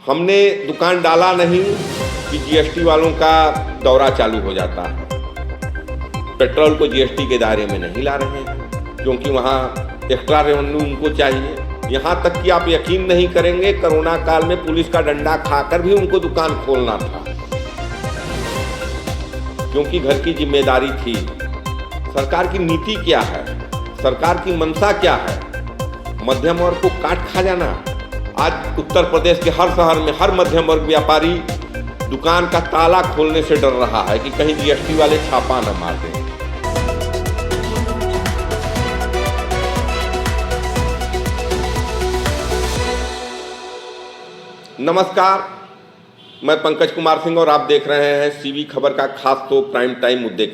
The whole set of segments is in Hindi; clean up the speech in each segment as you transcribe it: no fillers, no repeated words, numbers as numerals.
हमने दुकान डाला नहीं कि जीएसटी वालों का दौरा चालू हो जाता है। पेट्रोल को जीएसटी के दायरे में नहीं ला रहे हैं क्योंकि वहाँ एक्स्ट्रा रेवेन्यू उनको चाहिए। यहाँ तक कि आप यकीन नहीं करेंगे, कोरोना काल में पुलिस का डंडा खाकर भी उनको दुकान खोलना था क्योंकि घर की जिम्मेदारी थी। सरकार की नीति क्या है, सरकार की मंशा क्या है? मध्यम वर्ग को काट खा जाना। आज उत्तर प्रदेश के हर शहर में हर मध्यम वर्ग व्यापारी दुकान का ताला खोलने से डर रहा है कि कहीं जीएसटी वाले छापा न मार दें। नमस्कार, मैं पंकज कुमार सिंह और आप देख रहे हैं सीवी खबर का खास तो प्राइम टाइम मुद्दे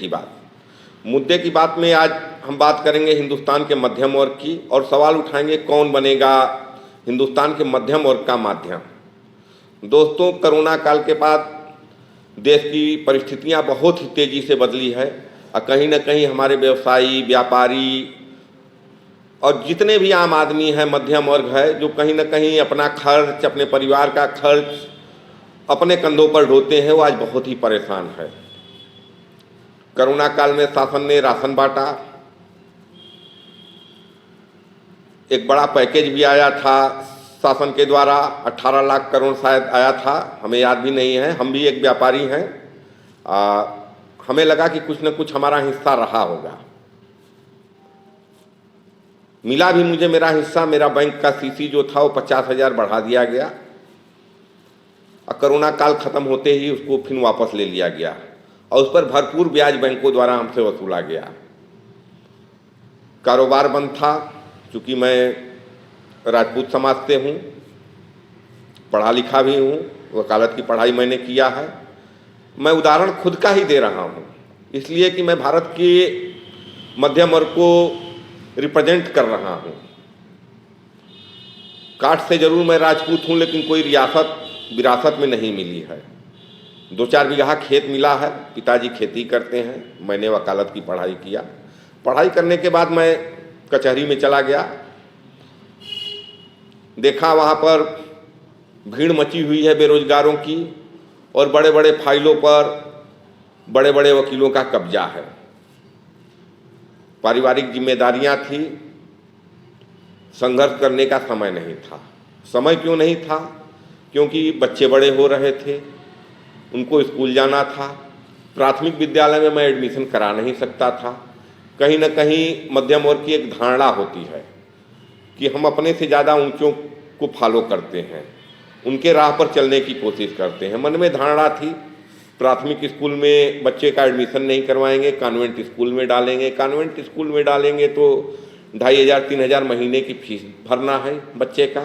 की बात में आज हम बात करेंगे हिंदुस्तान के मध्यम वर्ग की और सवाल उठाएंगे कौन बनेगा हिंदुस्तान के मध्यम वर्ग का माध्यम। दोस्तों, कोरोना काल के बाद देश की परिस्थितियां बहुत ही तेज़ी से बदली है और कहीं ना कहीं हमारे व्यवसायी, व्यापारी और जितने भी आम आदमी हैं, मध्यम वर्ग है, जो कहीं ना कहीं अपना खर्च, अपने परिवार का खर्च अपने कंधों पर ढोते हैं, वो आज बहुत ही परेशान है। कोरोना काल में शासन ने राशन बांटा, एक बड़ा पैकेज भी आया था शासन के द्वारा, 18 लाख करोड़ शायद आया था, हमें याद भी नहीं है। हम भी एक व्यापारी हैं, हमें लगा कि कुछ न कुछ हमारा हिस्सा रहा होगा। मिला भी मुझे मेरा हिस्सा, मेरा बैंक का सीसी जो था वो 50,000 बढ़ा दिया गया और कोरोना काल खत्म होते ही उसको फिर वापस ले लिया गया और उस पर भरपूर ब्याज बैंकों द्वारा हमसे वसूला गया। कारोबार बंद था, चूँकि मैं राजपूत समाज से हूँ, पढ़ा लिखा भी हूँ, वकालत की पढ़ाई मैंने किया है। मैं उदाहरण खुद का ही दे रहा हूँ इसलिए कि मैं भारत के मध्यम वर्ग को रिप्रेजेंट कर रहा हूँ। कास्ट से जरूर मैं राजपूत हूँ, लेकिन कोई रियासत विरासत में नहीं मिली है। 2-4 बीघा खेत मिला है, पिताजी खेती करते हैं, मैंने वकालत की पढ़ाई किया। पढ़ाई करने के बाद मैं कचहरी में चला गया, देखा वहाँ पर भीड़ मची हुई है बेरोजगारों की और बड़े बड़े फाइलों पर बड़े बड़े वकीलों का कब्जा है। पारिवारिक जिम्मेदारियां थी, संघर्ष करने का समय नहीं था। समय क्यों नहीं था? क्योंकि बच्चे बड़े हो रहे थे, उनको स्कूल जाना था, प्राथमिक विद्यालय में मैं एडमिशन करा नहीं सकता था। कहीं ना कहीं मध्यम वर्ग की एक धारणा होती है कि हम अपने से ज़्यादा ऊंचों को फॉलो करते हैं, उनके राह पर चलने की कोशिश करते हैं। मन में धारणा थी प्राथमिक स्कूल में बच्चे का एडमिशन नहीं करवाएंगे, कॉन्वेंट स्कूल में डालेंगे। कॉन्वेंट स्कूल में डालेंगे तो 2,500-3,000 महीने की फीस भरना है बच्चे का,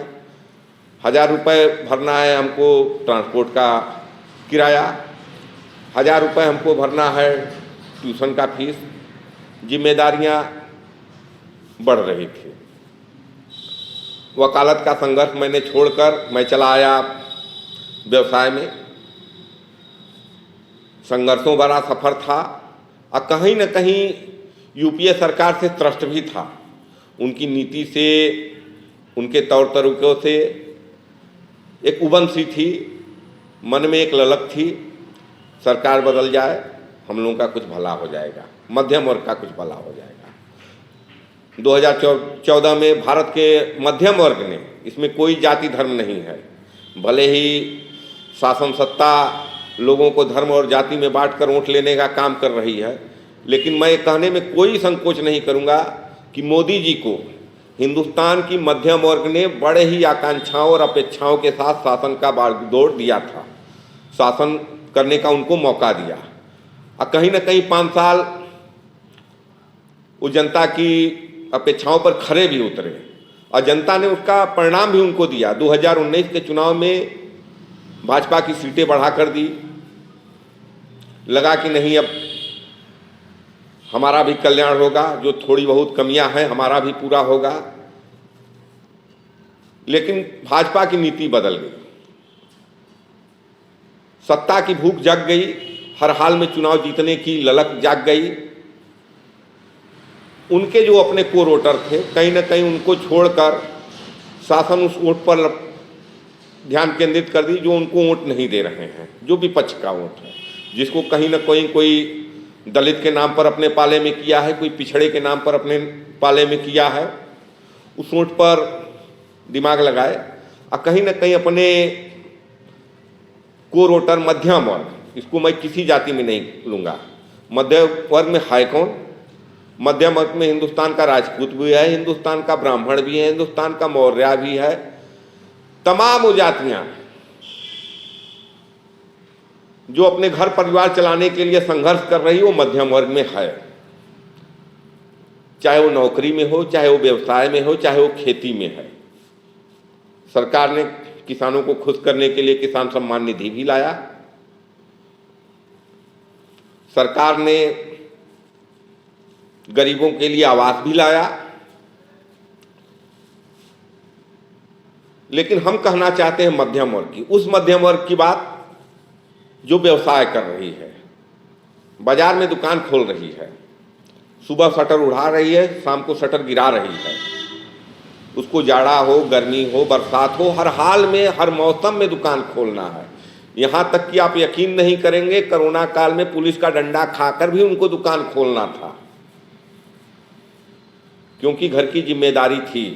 1,000 रुपये भरना है हमको ट्रांसपोर्ट का किराया, 1,000 रुपये हमको भरना है ट्यूशन का फीस। जिम्मेदारियां बढ़ रही थी। वकालत का संघर्ष मैंने छोड़कर मैं चला आया व्यवसाय में। संघर्षों भरा सफर था और कहीं न कहीं यूपीए सरकार से त्रस्त भी था। उनकी नीति से, उनके तौर तरीकों से एक उबन सी थी, मन में एक ललक थी, सरकार बदल जाए, हम लोगों का कुछ भला हो जाएगा, मध्यम वर्ग का कुछ भला हो जाएगा। 2014 में भारत के मध्यम वर्ग ने, इसमें कोई जाति धर्म नहीं है, भले ही शासन सत्ता लोगों को धर्म और जाति में बांटकर वोट लेने का काम कर रही है, लेकिन मैं कहने में कोई संकोच नहीं करूंगा कि मोदी जी को हिंदुस्तान की मध्यम वर्ग ने बड़े ही आकांक्षाओं और अपेक्षाओं के साथ शासन का बागडोर दिया था, शासन करने का उनको मौका दिया और कहीं ना कहीं 5 साल उस जनता की अपेक्षाओं पर खरे भी उतरे और जनता ने उसका परिणाम भी उनको दिया। 2019 के चुनाव में भाजपा की सीटें बढ़ा कर दी, लगा कि नहीं अब हमारा भी कल्याण होगा, जो थोड़ी बहुत कमियां हैं हमारा भी पूरा होगा। लेकिन भाजपा की नीति बदल गई, सत्ता की भूख जग गई, हर हाल में चुनाव जीतने की ललक जाग गई। उनके जो अपने कोर वोटर थे, कहीं ना कहीं उनको छोड़कर शासन उस वोट पर ध्यान केंद्रित कर दी जो उनको वोट नहीं दे रहे हैं, जो विपक्ष का वोट है, जिसको कहीं ना कहीं कोई दलित के नाम पर अपने पाले में किया है, कोई पिछड़े के नाम पर अपने पाले में किया है, उस वोट पर दिमाग लगाए और कहीं ना कहीं अपने कोर वोटर मध्यम वर्ग, इसको मैं किसी जाति में नहीं लूँगा, मध्य वर्ग में है कौन? मध्यम वर्ग में हिंदुस्तान का राजपूत भी है, हिंदुस्तान का ब्राह्मण भी है, हिंदुस्तान का मौर्य भी है, तमाम वो जातियाँ जो अपने घर परिवार चलाने के लिए संघर्ष कर रही वो मध्यम वर्ग में है, चाहे वो नौकरी में हो, चाहे वो व्यवसाय में हो, चाहे वो खेती में है। सरकार ने किसानों को खुश करने के लिए किसान सम्मान निधि भी लाया, सरकार ने गरीबों के लिए आवास भी लाया, लेकिन हम कहना चाहते हैं मध्यम वर्ग की, उस मध्यम वर्ग की बात जो व्यवसाय कर रही है, बाजार में दुकान खोल रही है, सुबह शटर उड़ा रही है, शाम को शटर गिरा रही है, उसको जाड़ा हो, गर्मी हो, बरसात हो, हर हाल में, हर मौसम में दुकान खोलना है। यहाँ तक कि आप यकीन नहीं करेंगे, कोरोना काल में पुलिस का डंडा खाकर भी उनको दुकान खोलना था, क्योंकि घर की जिम्मेदारी थी।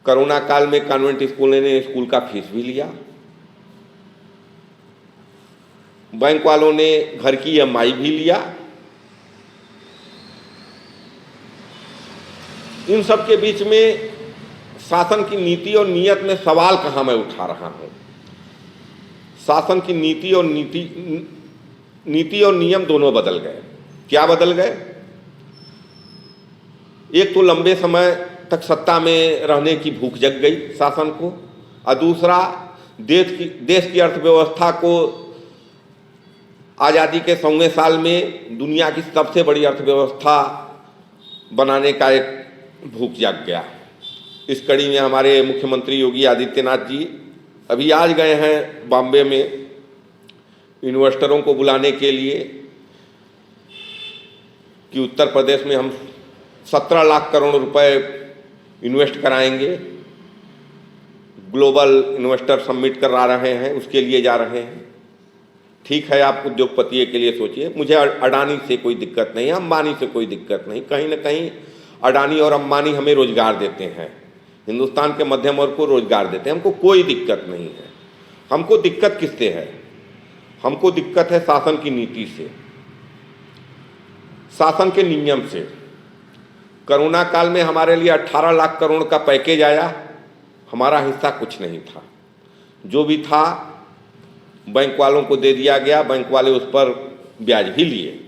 कोरोना काल में कॉन्वेंट स्कूल ने स्कूल का फीस भी लिया, बैंक वालों ने घर की EMI भी लिया। इन सब के बीच में शासन की नीति और नीयत में सवाल कहाँ मैं उठा रहा हूँ। शासन की नीति और नियम दोनों बदल गए। क्या बदल गए? एक तो लंबे समय तक सत्ता में रहने की भूख जग गई शासन को, और दूसरा देश की अर्थव्यवस्था को आज़ादी के 100वें साल में दुनिया की सबसे बड़ी अर्थव्यवस्था बनाने का एक भूख जाग गया। इस कड़ी में हमारे मुख्यमंत्री योगी आदित्यनाथ जी अभी आज गए हैं बॉम्बे में इन्वेस्टरों को बुलाने के लिए कि उत्तर प्रदेश में हम 17 लाख करोड़ रुपए इन्वेस्ट कराएंगे। ग्लोबल इन्वेस्टर समिट करा रहे हैं, उसके लिए जा रहे हैं। ठीक है, आप उद्योगपति के लिए सोचिए, मुझे अडानी से कोई दिक्कत नहीं है, अंबानी से कोई दिक्कत नहीं। कहीं ना कहीं अडानी और अंबानी हमें रोजगार देते हैं, हिंदुस्तान के मध्यम वर्ग को रोजगार देते हैं, हमको कोई दिक्कत नहीं है। हमको दिक्कत किससे है? हमको दिक्कत है शासन की नीति से, शासन के नियम से। कोरोना काल में हमारे लिए 18 लाख करोड़ का पैकेज आया, हमारा हिस्सा कुछ नहीं था। जो भी था बैंक वालों को दे दिया गया, बैंक वाले उस पर ब्याज भी लिए।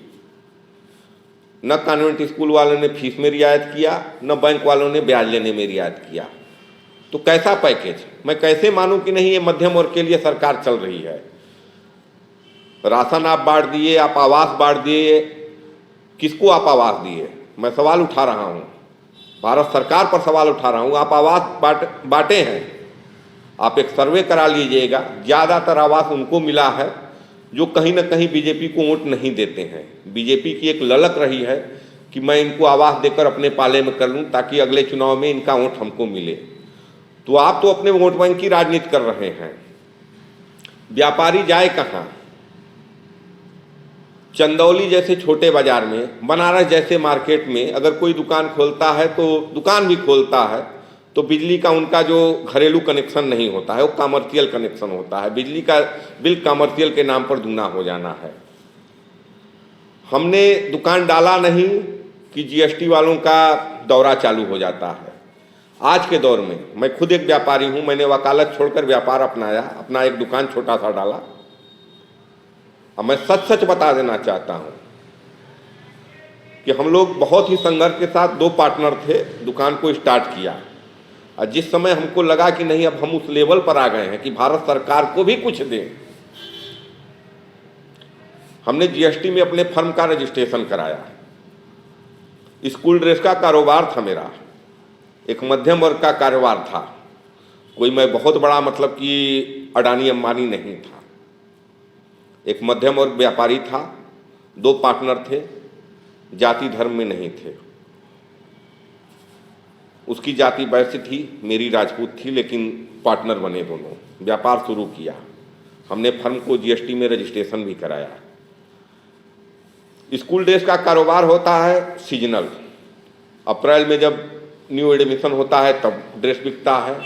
न कॉन्वेंट स्कूल वालों ने फीस में रियायत किया, न बैंक वालों ने ब्याज लेने में रियायत किया। तो कैसा पैकेज? मैं कैसे मानूं कि नहीं ये मध्यम वर्ग के लिए सरकार चल रही है? राशन आप बांट दिए, आप आवास बांट दिए, किसको आप आवास दिए? मैं सवाल उठा रहा हूं, भारत सरकार पर सवाल उठा रहा हूं। आप आवास बांटे हैं, आप एक सर्वे करा लीजिएगा। ज़्यादातर आवास उनको मिला है जो कहीं ना कहीं बीजेपी को वोट नहीं देते हैं। बीजेपी की एक ललक रही है कि मैं इनको आवास देकर अपने पाले में कर लूं ताकि अगले चुनाव में इनका वोट हमको मिले। तो आप तो अपने वोट बैंक की राजनीति कर रहे हैं। व्यापारी जाए कहाँ? चंदौली जैसे छोटे बाजार में, बनारस जैसे मार्केट में अगर कोई दुकान खोलता है तो दुकान भी खोलता है तो बिजली का उनका जो घरेलू कनेक्शन नहीं होता है, वो कमर्शियल कनेक्शन होता है। बिजली का बिल कमर्शियल के नाम पर दूना हो जाना है। हमने दुकान डाला नहीं कि जीएसटी वालों का दौरा चालू हो जाता है। आज के दौर में मैं खुद एक व्यापारी हूँ, मैंने वकालत छोड़कर व्यापार अपनाया, अपना एक दुकान छोटा सा डाला। अब मैं सच सच बता देना चाहता हूँ कि हम लोग बहुत ही संघर्ष के साथ 2 पार्टनर थे, दुकान को स्टार्ट किया। और जिस समय हमको लगा कि नहीं, अब हम उस लेवल पर आ गए हैं कि भारत सरकार को भी कुछ दें, हमने जीएसटी में अपने फर्म का रजिस्ट्रेशन कराया। स्कूल ड्रेस का कारोबार था मेरा, एक मध्यम वर्ग का कारोबार था। कोई मैं बहुत बड़ा मतलब कि अडानी अंबानी नहीं था, एक मध्यम वर्ग व्यापारी था। 2 पार्टनर थे, जाति धर्म में नहीं थे। उसकी जाति वैश्य थी, मेरी राजपूत थी, लेकिन पार्टनर बने दोनों, व्यापार शुरू किया। हमने फर्म को जीएसटी में रजिस्ट्रेशन भी कराया। स्कूल ड्रेस का कारोबार होता है सीजनल। अप्रैल में जब न्यू एडमिशन होता है तब ड्रेस बिकता है,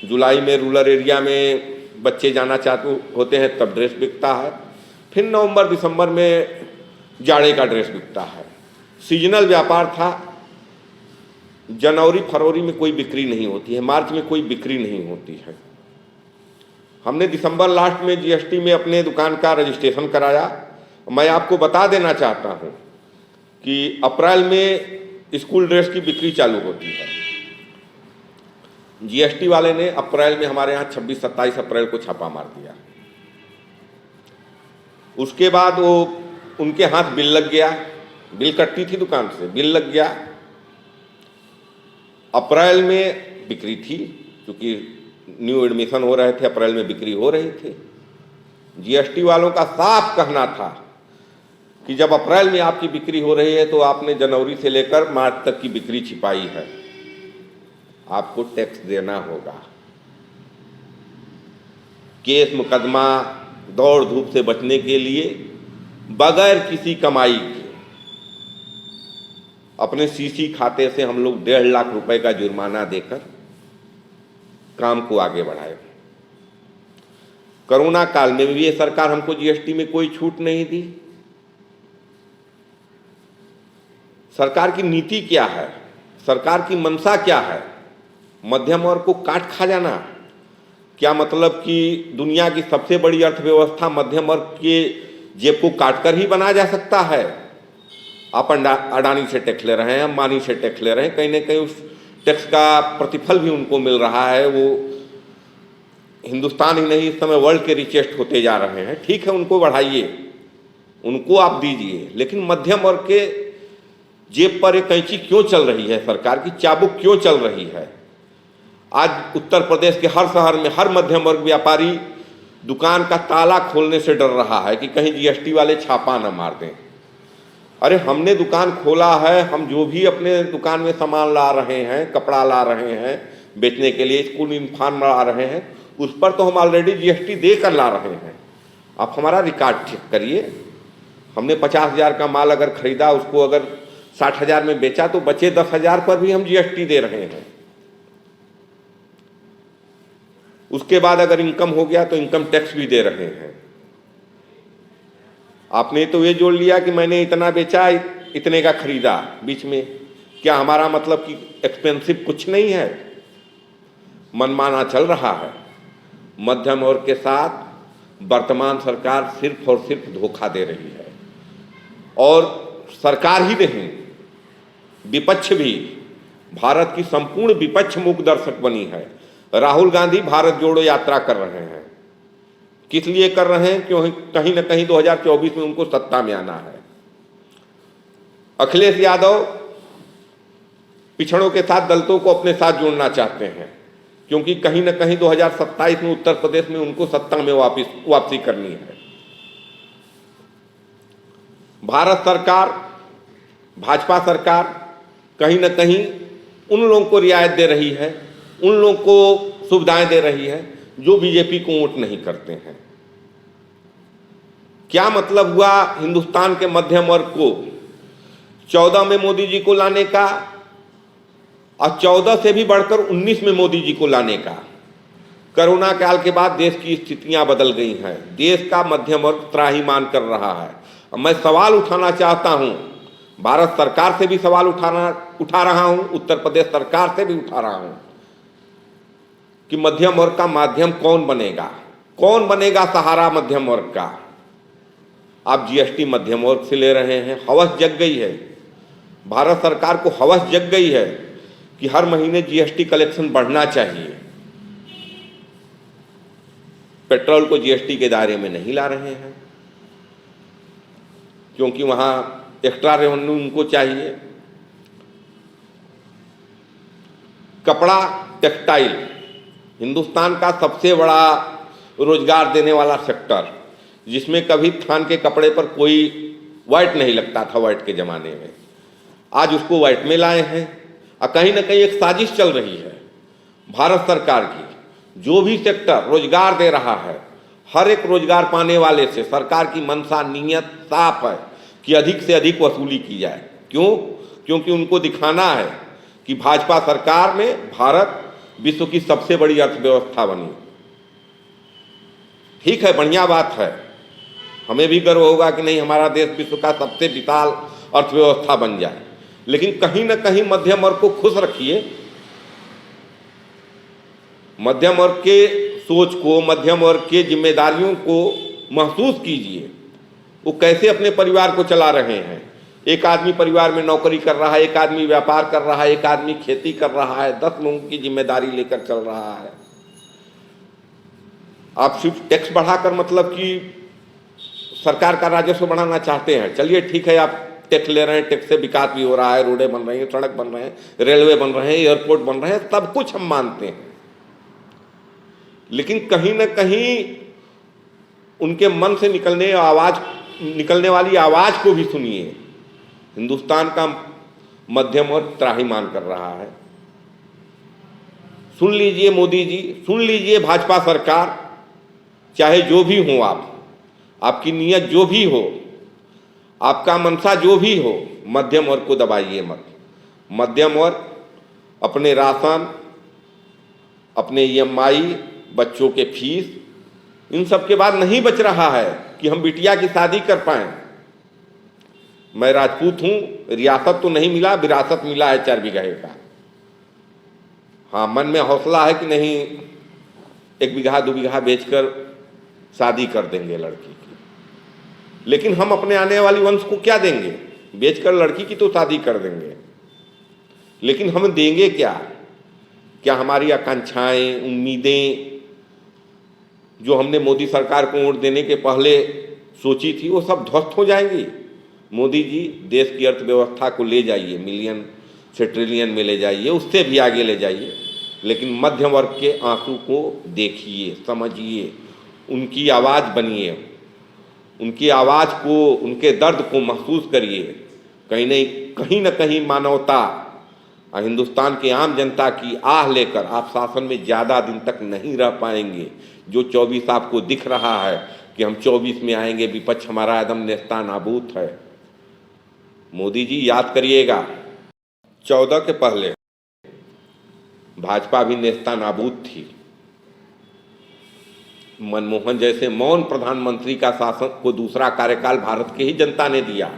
जुलाई में रूरल एरिया में बच्चे जाना चाहते होते हैं तब ड्रेस बिकता है, फिर नवंबर दिसंबर में जाड़े का ड्रेस बिकता है। सीजनल व्यापार था। जनवरी फरवरी में कोई बिक्री नहीं होती है, मार्च में कोई बिक्री नहीं होती है। हमने दिसंबर लास्ट में जीएसटी में अपने दुकान का रजिस्ट्रेशन कराया। मैं आपको बता देना चाहता हूं कि अप्रैल में स्कूल ड्रेस की बिक्री चालू होती है। जीएसटी वाले ने अप्रैल में हमारे यहाँ 26-27 अप्रैल को छापा मार दिया। उसके बाद वो उनके हाथ बिल लग गया, बिल कटती थी दुकान से, बिल लग गया। अप्रैल में बिक्री थी, क्योंकि न्यू एडमिशन हो रहे थे, अप्रैल में बिक्री हो रही थी। जीएसटी वालों का साफ कहना था कि जब अप्रैल में आपकी बिक्री हो रही है तो आपने जनवरी से लेकर मार्च तक की बिक्री छिपाई है, आपको टैक्स देना होगा। केस मुकदमा दौड़ धूप से बचने के लिए बगैर किसी कमाई के अपने सीसी खाते से हम लोग 1.5 लाख रुपए का जुर्माना देकर काम को आगे बढ़ाए। कोरोना काल में भी ये सरकार हमको जीएसटी में कोई छूट नहीं दी। सरकार की नीति क्या है, सरकार की मंशा क्या है? मध्यम वर्ग को काट खा जाना? क्या मतलब कि दुनिया की सबसे बड़ी अर्थव्यवस्था मध्यम वर्ग के जेब को काटकर ही बनाया जा सकता है? आप अडानी से टैक्स ले रहे हैं, अंबानी से टैक्स ले रहे हैं, कहीं ना कहीं उस टैक्स का प्रतिफल भी उनको मिल रहा है। वो हिंदुस्तान ही नहीं, इस समय वर्ल्ड के रिचेस्ट होते जा रहे हैं। ठीक है, उनको बढ़ाइए, उनको आप दीजिए, लेकिन मध्यम वर्ग के जेब पर एक कैंची क्यों चल रही है? सरकार की चाबुक क्यों चल रही है? आज उत्तर प्रदेश के हर शहर में हर मध्यम वर्ग व्यापारी दुकान का ताला खोलने से डर रहा है कि कहीं जीएसटी वाले छापा न मार दें। अरे हमने दुकान खोला है, हम जो भी अपने दुकान में सामान ला रहे हैं, कपड़ा ला रहे हैं बेचने के लिए, स्कूल यूनिफॉर्म ला रहे हैं, उस पर तो हम ऑलरेडी जीएसटी देकर ला रहे हैं। आप हमारा रिकॉर्ड चेक करिए। हमने 50,000 का माल अगर खरीदा, उसको अगर 60,000 में बेचा तो बचे 10,000 पर भी हम जीएसटी दे रहे हैं। उसके बाद अगर इनकम हो गया तो इनकम टैक्स भी दे रहे हैं। आपने तो ये जोड़ लिया कि मैंने इतना बेचा, इतने का खरीदा बीच में। क्या हमारा मतलब कि एक्सपेंसिव कुछ नहीं है? मनमाना चल रहा है। मध्यम वर्ग के साथ वर्तमान सरकार सिर्फ और सिर्फ धोखा दे रही है। और सरकार ही नहीं, विपक्ष भी भारत की संपूर्ण विपक्ष मूक दर्शक बनी है। राहुल गांधी भारत जोड़ो यात्रा कर रहे हैं। किस लिए कर रहे हैं? क्यों? कहीं ना कहीं 2024 में उनको सत्ता में आना है। अखिलेश यादव पिछड़ों के साथ दलितों को अपने साथ जोड़ना चाहते हैं, क्योंकि कहीं ना कहीं 2027 में उत्तर प्रदेश में उनको सत्ता में वापसी करनी है। भारत सरकार, भाजपा सरकार कहीं ना कहीं उन लोगों को रियायत दे रही है, उन लोगों को सुविधाएं दे रही है जो बीजेपी को वोट नहीं करते हैं। क्या मतलब हुआ हिंदुस्तान के मध्यम वर्ग को 14 में मोदी जी को लाने का, और 14 से भी बढ़कर 19 में मोदी जी को लाने का? कोरोना काल के बाद देश की स्थितियां बदल गई हैं। देश का मध्यम वर्ग त्राहिमाम कर रहा है। मैं सवाल उठाना चाहता हूं, भारत सरकार से भी सवाल उठा रहा हूं, उत्तर प्रदेश सरकार से भी उठा रहा हूं कि मध्यम वर्ग का माध्यम कौन बनेगा? कौन बनेगा सहारा मध्यम वर्ग का? आप जीएसटी मध्यम वर्ग से ले रहे हैं। हवस जग गई है, भारत सरकार को हवस जग गई है कि हर महीने जीएसटी कलेक्शन बढ़ना चाहिए। पेट्रोल को जीएसटी के दायरे में नहीं ला रहे हैं, क्योंकि वहां एक्स्ट्रा रेवेन्यू उनको चाहिए। कपड़ा, टेक्सटाइल हिंदुस्तान का सबसे बड़ा रोजगार देने वाला सेक्टर, जिसमें कभी थान के कपड़े पर कोई वाइट नहीं लगता था वाइट के ज़माने में, आज उसको वाइट में लाए हैं। और कहीं ना कहीं एक साजिश चल रही है भारत सरकार की। जो भी सेक्टर रोजगार दे रहा है, हर एक रोजगार पाने वाले से सरकार की मंशा नीयत साफ है कि अधिक से अधिक वसूली की जाए। क्यों? क्योंकि उनको दिखाना है कि भाजपा सरकार में भारत विश्व की सबसे बड़ी अर्थव्यवस्था बनी। ठीक है, बढ़िया बात है, हमें भी गर्व होगा कि नहीं हमारा देश विश्व का सबसे विशाल अर्थव्यवस्था बन जाए, लेकिन कहीं ना कहीं मध्यम वर्ग को खुश रखिए। मध्यम वर्ग के सोच को, मध्यम वर्ग के जिम्मेदारियों को महसूस कीजिए। वो कैसे अपने परिवार को चला रहे हैं। एक आदमी परिवार में नौकरी कर रहा है, एक आदमी व्यापार कर रहा है, एक आदमी खेती कर रहा है, 10 लोगों की जिम्मेदारी लेकर चल रहा है। आप सिर्फ टैक्स बढ़ाकर मतलब कि सरकार का राजस्व बढ़ाना चाहते हैं, चलिए ठीक है, आप टैक्स ले रहे हैं, टैक्स से विकास भी हो रहा है, रोडें बन रही हैं, सड़क बन रहे हैं, रेलवे बन रहे हैं, एयरपोर्ट बन रहे हैं, सब कुछ हम मानते हैं। लेकिन कहीं ना कहीं उनके मन से निकलने वाली आवाज को भी सुनिए। हिंदुस्तान का मध्यम वर्ग त्राहिमाम कर रहा है। सुन लीजिए मोदी जी, सुन लीजिए भाजपा सरकार, चाहे जो भी हो आप, आपकी नीयत जो भी हो, आपका मनसा जो भी हो, मध्यम वर्ग को दबाइए मत। मध्यम वर्ग अपने राशन, अपने EMI, बच्चों के फीस, इन सब के बाद नहीं बच रहा है कि हम बिटिया की शादी कर पाएं। मैं राजपूत हूं, रियासत तो नहीं मिला, विरासत मिला है 4 बीघे का। हाँ, मन में हौसला है कि नहीं 1 बीघा 2 बीघा बेचकर शादी कर देंगे लड़की की। लेकिन हम अपने आने वाली वंश को क्या देंगे? बेचकर लड़की की तो शादी कर देंगे, लेकिन हम देंगे क्या? क्या हमारी आकांक्षाएं, उम्मीदें जो हमने मोदी सरकार को वोट देने के पहले सोची थी, वो सब ध्वस्त हो जाएंगी। मोदी जी, देश की अर्थव्यवस्था को ले जाइए, मिलियन से ट्रिलियन में ले जाइए, उससे भी आगे ले जाइए, लेकिन मध्यम वर्ग के आंसू को देखिए, समझिए, उनकी आवाज़ बनिए, उनकी आवाज़ को, उनके दर्द को महसूस करिए। कहीं न कहीं मानवता और हिंदुस्तान की आम जनता की आह लेकर आप शासन में ज़्यादा दिन तक नहीं रह पाएंगे। जो 24 आपको दिख रहा है कि हम 24 में आएंगे, विपक्ष हमारा एकदम नेस्तानाबूद है। मोदी जी याद करिएगा, 14 के पहले भाजपा भी नेस्तानाबूद थी। मनमोहन जैसे मौन प्रधानमंत्री का शासन को दूसरा कार्यकाल भारत की ही जनता ने दिया,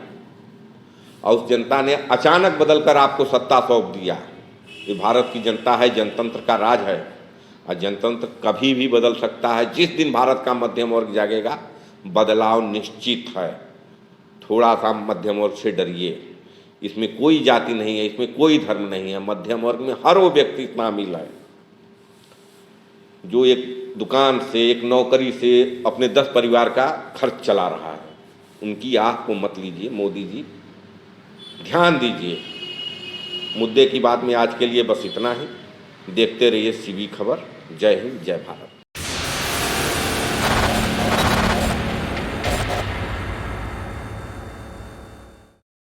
और उस जनता ने अचानक बदलकर आपको सत्ता सौंप दिया। ये भारत की जनता है, जनतंत्र का राज है, और जनतंत्र कभी भी बदल सकता है। जिस दिन भारत का मध्यम वर्ग जागेगा, बदलाव निश्चित है। थोड़ा सा मध्यम वर्ग से डरिए। इसमें कोई जाति नहीं है, इसमें कोई धर्म नहीं है। मध्यम वर्ग में हर वो व्यक्ति शामिल है जो एक दुकान से, एक नौकरी से अपने 10 परिवार का खर्च चला रहा है। उनकी आँख को मत लीजिए मोदी जी, ध्यान दीजिए। मुद्दे की बात में आज के लिए बस इतना ही। देखते रहिए CB खबर। जय हिंद, जय भारत।